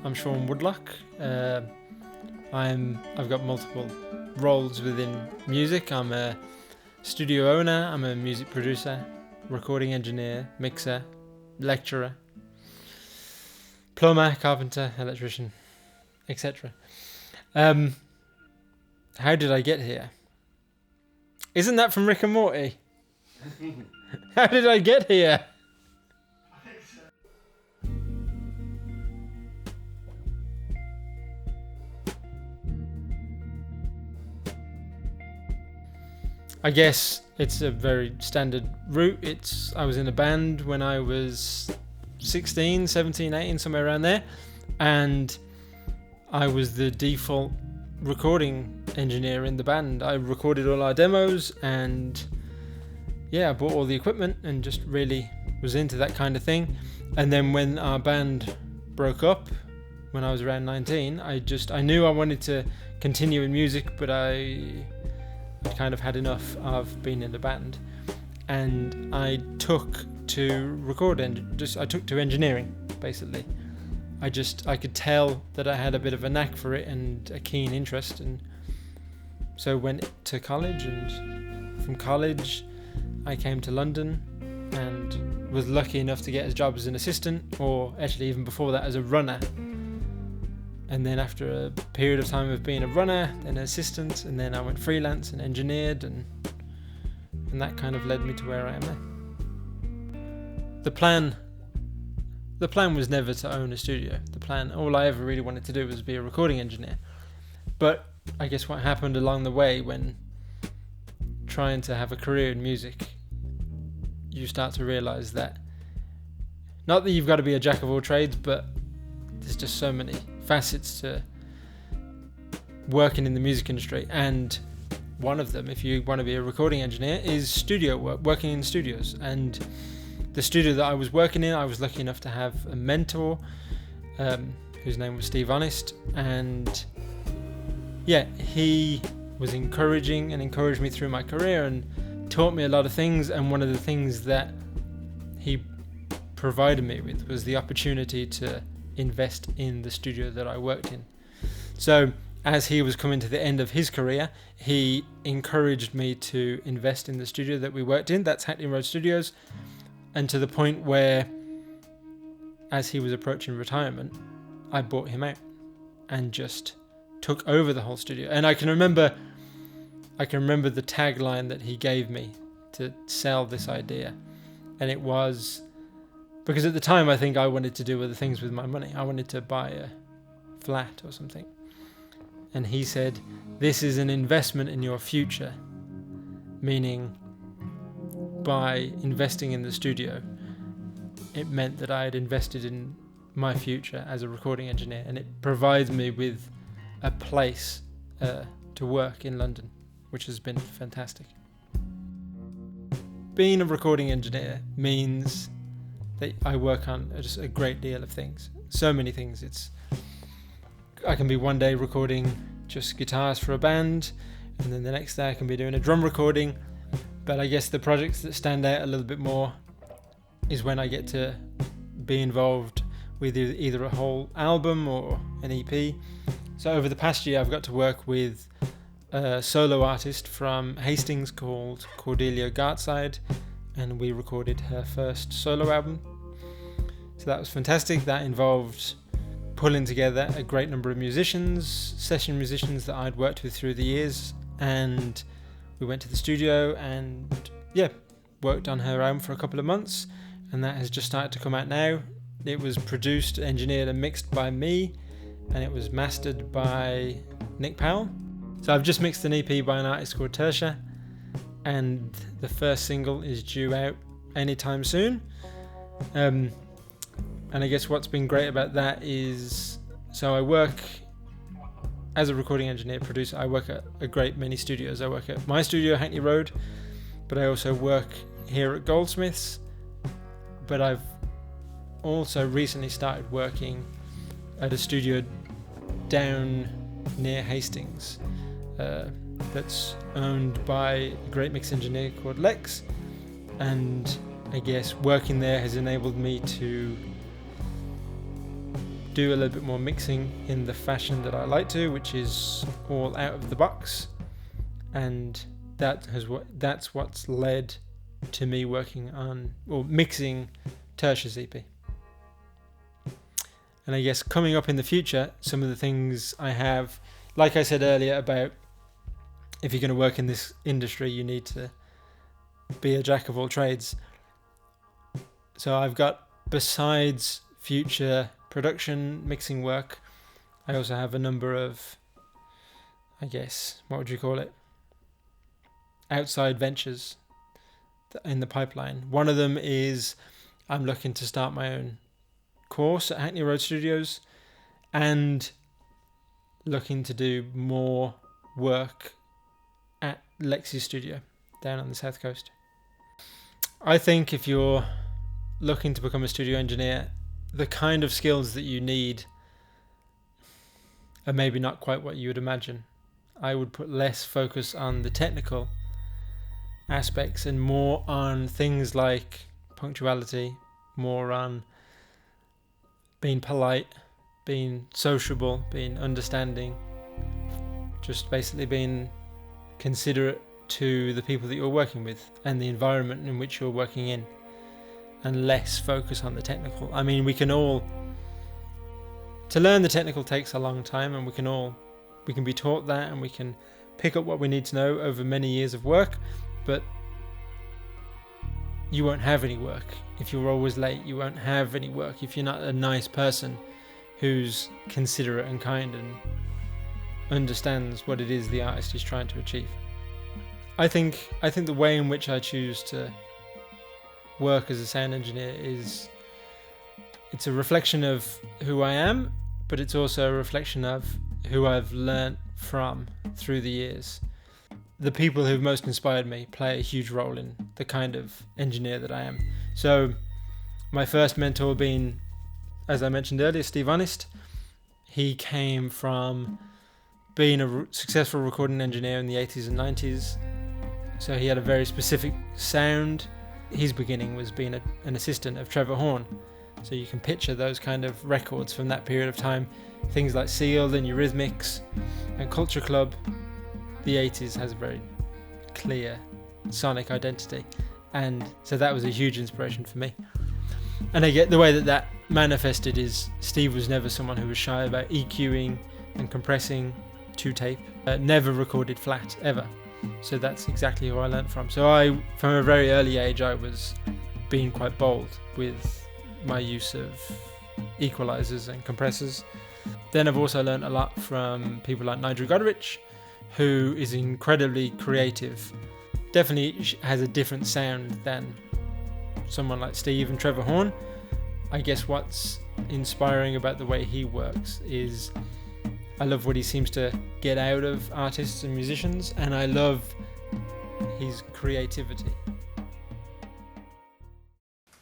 I'm Sean Woodlock. I've got multiple roles within music. I'm a studio owner, I'm a music producer, recording engineer, mixer, lecturer, plumber, carpenter, electrician, etc. How did I get here? Isn't that from Rick and Morty? How did I get here? I guess it's a very standard route. I was in a band when I was 16, 17, 18, somewhere around there, and I was the default recording engineer in the band. I recorded all our demos, and I bought all the equipment and just really was into that kind of thing. And then when our band broke up when I was around 19, I knew I wanted to continue in music, but I kind of had enough of being in the band, and I took to engineering basically. I could tell that I had a bit of a knack for it and a keen interest, and so went to college, and from college I came to London and was lucky enough to get a job as an assistant, or actually even before that as a runner. And then after a period of time of being a runner, then an assistant, and then I went freelance and engineered, and that kind of led me to where I am now. The plan was never to own a studio. All I ever really wanted to do was be a recording engineer. But I guess what happened along the way, when trying to have a career in music, you start to realize that, not that you've got to be a jack of all trades, but there's just so many facets to working in the music industry, and one of them, if you want to be a recording engineer, is studio work, working in studios. And the studio that I was working in, I was lucky enough to have a mentor whose name was Steve Honest, and he was encouraging and encouraged me through my career and taught me a lot of things. And one of the things that he provided me with was the opportunity to invest in the studio that I worked in. So as he was coming to the end of his career, he encouraged me to invest in the studio that we worked in. That's Hackney Road Studios. And to the point where, as he was approaching retirement, I bought him out and just took over the whole studio. And I can remember the tagline that he gave me to sell this idea. And it was, because at the time I think I wanted to do other things with my money. I wanted to buy a flat or something. And he said, "This is an investment in your future." Meaning, by investing in the studio, it meant that I had invested in my future as a recording engineer, and it provides me with a place to work in London, which has been fantastic. Being a recording engineer means that I work on just a great deal of things. So many things. I can be one day recording just guitars for a band, and then the next day I can be doing a drum recording. But I guess the projects that stand out a little bit more is when I get to be involved with either a whole album or an EP. So over the past year, I've got to work with a solo artist from Hastings called Cordelia Gartside, and we recorded her first solo album. So that was fantastic. That involved pulling together a great number of session musicians that I'd worked with through the years, and we went to the studio and worked on her album for a couple of months, and that has just started to come out now. It was produced, engineered and mixed by me, and it was mastered by Nick Powell. So I've just mixed an EP by an artist called Tertia, and the first single is due out anytime soon. And I guess what's been great about that is, so I work as a recording engineer, producer. I work at a great many studios. I work at my studio, Hackney Road, but I also work here at Goldsmiths. But I've also recently started working at a studio down near Hastings that's owned by a great mix engineer called Lex, and I guess working there has enabled me to do a little bit more mixing in the fashion that I like to, which is all out of the box, and that's what's led to me working on or mixing tertius EP. And I guess coming up in the future, some of the things I have, like I said earlier about if you're going to work in this industry, you need to be a jack of all trades. So I've got, besides future production mixing work, I also have a number of, I guess, what would you call it, outside ventures in the pipeline. One of them is I'm looking to start my own course at Hackney Road Studios and looking to do more work at Lexi's studio down on the south coast. I think if you're looking to become a studio engineer, the kind of skills that you need are maybe not quite what you would imagine. I would put less focus on the technical aspects and more on things like punctuality, more on being polite, being sociable, being understanding, just basically being considerate to the people that you're working with and the environment in which you're working in, and less focus on the technical. I mean, to learn the technical takes a long time, and we can be taught that, and we can pick up what we need to know over many years of work, but you won't have any work if you're always late. You won't have any work if you're not a nice person who's considerate and kind and understands what it is the artist is trying to achieve. I think the way in which I choose to work as a sound engineer it's a reflection of who I am, but it's also a reflection of who I've learnt from through the years. The people who've most inspired me play a huge role in the kind of engineer that I am. So my first mentor being, as I mentioned earlier, Steve Honest. He came from being a successful recording engineer in the 80s and 90s. So he had a very specific sound. His beginning was being an assistant of Trevor Horn. So you can picture those kind of records from that period of time. Things like Sealed and Eurythmics and Culture Club. The 80s has a very clear sonic identity. And so that was a huge inspiration for me. And I get the way that manifested is Steve was never someone who was shy about EQing and compressing to tape. Never recorded flat, ever. So that's exactly who I learned from. So from a very early age, I was being quite bold with my use of equalizers and compressors. Then I've also learned a lot from people like Nigel Godrich, who is incredibly creative. Definitely has a different sound than someone like Steve and Trevor Horn. I guess what's inspiring about the way he works is I love what he seems to get out of artists and musicians, and I love his creativity.